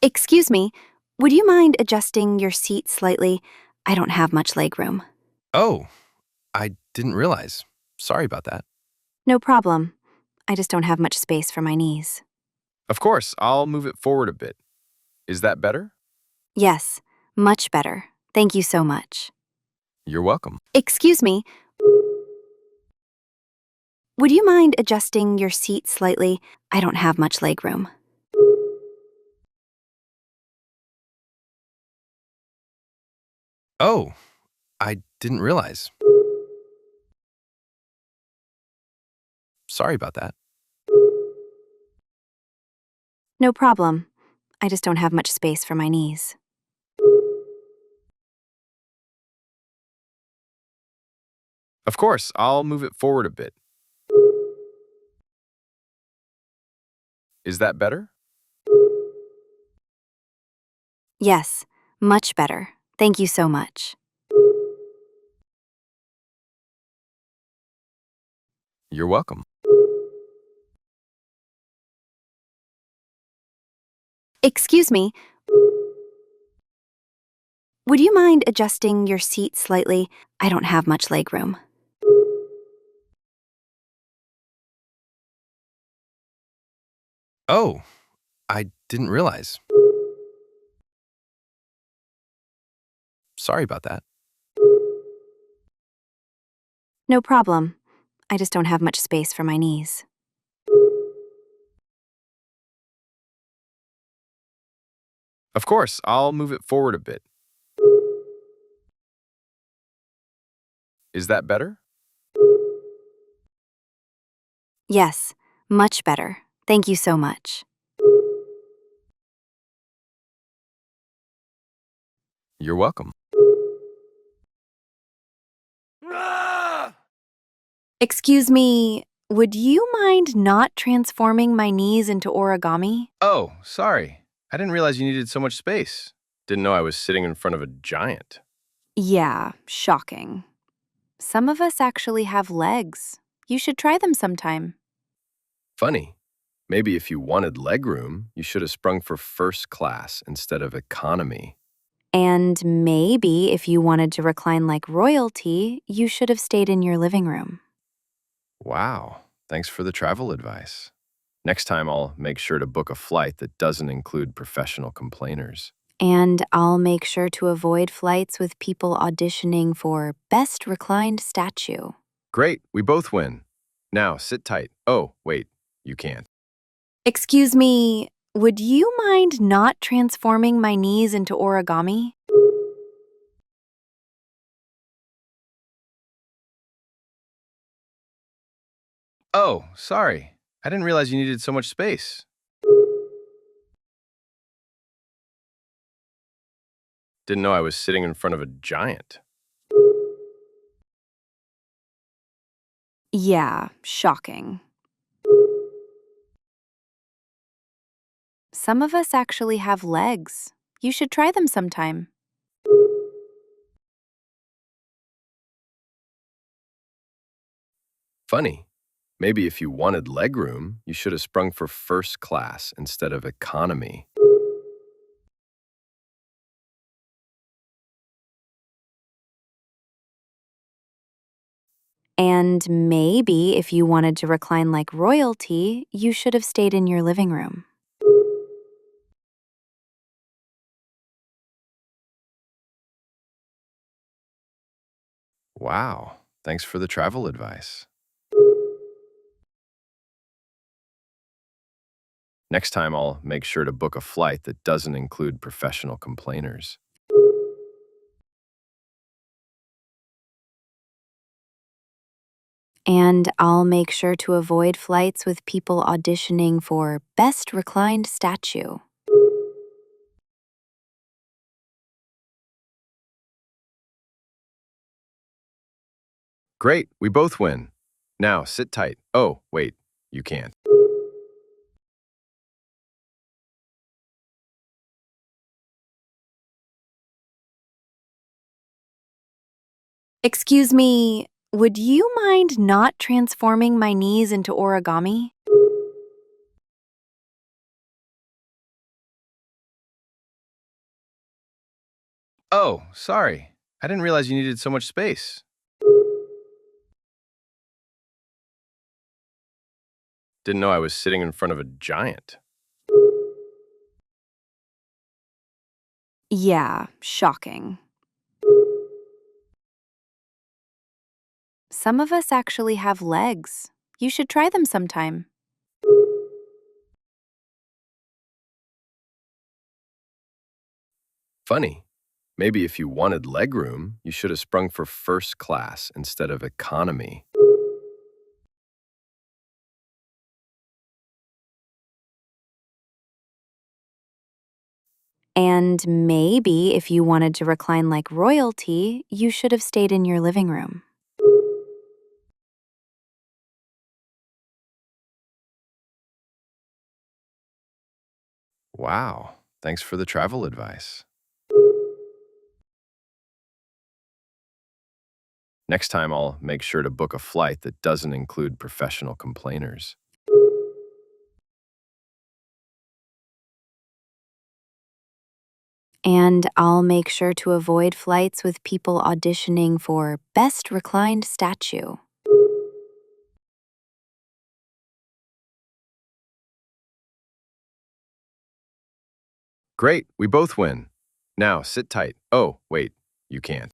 Excuse me, would you mind adjusting your seat slightly? I don't have much legroom. Oh, I didn't realize. Sorry about that. No problem. I just don't have much space for my knees. Of course, I'll move it forward a bit. Is that better? Yes, much better. Thank you so much. You're welcome. Excuse me, would you mind adjusting your seat slightly? I don't have much legroom. Oh, I didn't realize. Sorry about that. No problem. I just don't have much space for my knees. Of course, I'll move it forward a bit. Is that better? Yes, much better. Thank you so much. You're welcome. Excuse me, would you mind adjusting your seat slightly? I don't have much legroom. Oh, I didn't realize. Sorry about that. No problem. I just don't have much space for my knees. Of course, I'll move it forward a bit. Is that better? Yes, much better. Thank you so much. You're welcome. Excuse me, would you mind not transforming my knees into origami? Oh, sorry. I didn't realize you needed so much space. Didn't know I was sitting in front of a giant. Yeah, shocking. Some of us actually have legs. You should try them sometime. Funny. Maybe if you wanted legroom, you should have sprung for first class instead of economy. And maybe if you wanted to recline like royalty, you should have stayed in your living room. Wow. Thanks for the travel advice. Next time, I'll make sure to book a flight that doesn't include professional complainers. And I'll make sure to avoid flights with people auditioning for Best Reclined Statue. Great, we both win. Now, sit tight. Oh, wait, you can't. Excuse me, would you mind not transforming my knees into origami? Oh, sorry. I didn't realize you needed so much space. Didn't know I was sitting in front of a giant. Yeah, shocking. Some of us actually have legs. You should try them sometime. Funny. Maybe if you wanted legroom, you should have sprung for first class instead of economy. And maybe if you wanted to recline like royalty, you should have stayed in your living room. Wow. Thanks for the travel advice. Next time, I'll make sure to book a flight that doesn't include professional complainers. And I'll make sure to avoid flights with people auditioning for Best Reclined Statue. Great, we both win. Now, sit tight. Oh, wait, you can't. Excuse me, would you mind not transforming my knees into origami? Oh, sorry. I didn't realize you needed so much space. Didn't know I was sitting in front of a giant. Yeah, shocking. Some of us actually have legs. You should try them sometime. Funny. Maybe if you wanted legroom, you should have sprung for first class instead of economy. And maybe if you wanted to recline like royalty, you should have stayed in your living room. Wow. Thanks for the travel advice. Next time, I'll make sure to book a flight that doesn't include professional complainers. And I'll make sure to avoid flights with people auditioning for Best Reclined Statue. Great, we both win. Now, sit tight. Oh, wait, you can't.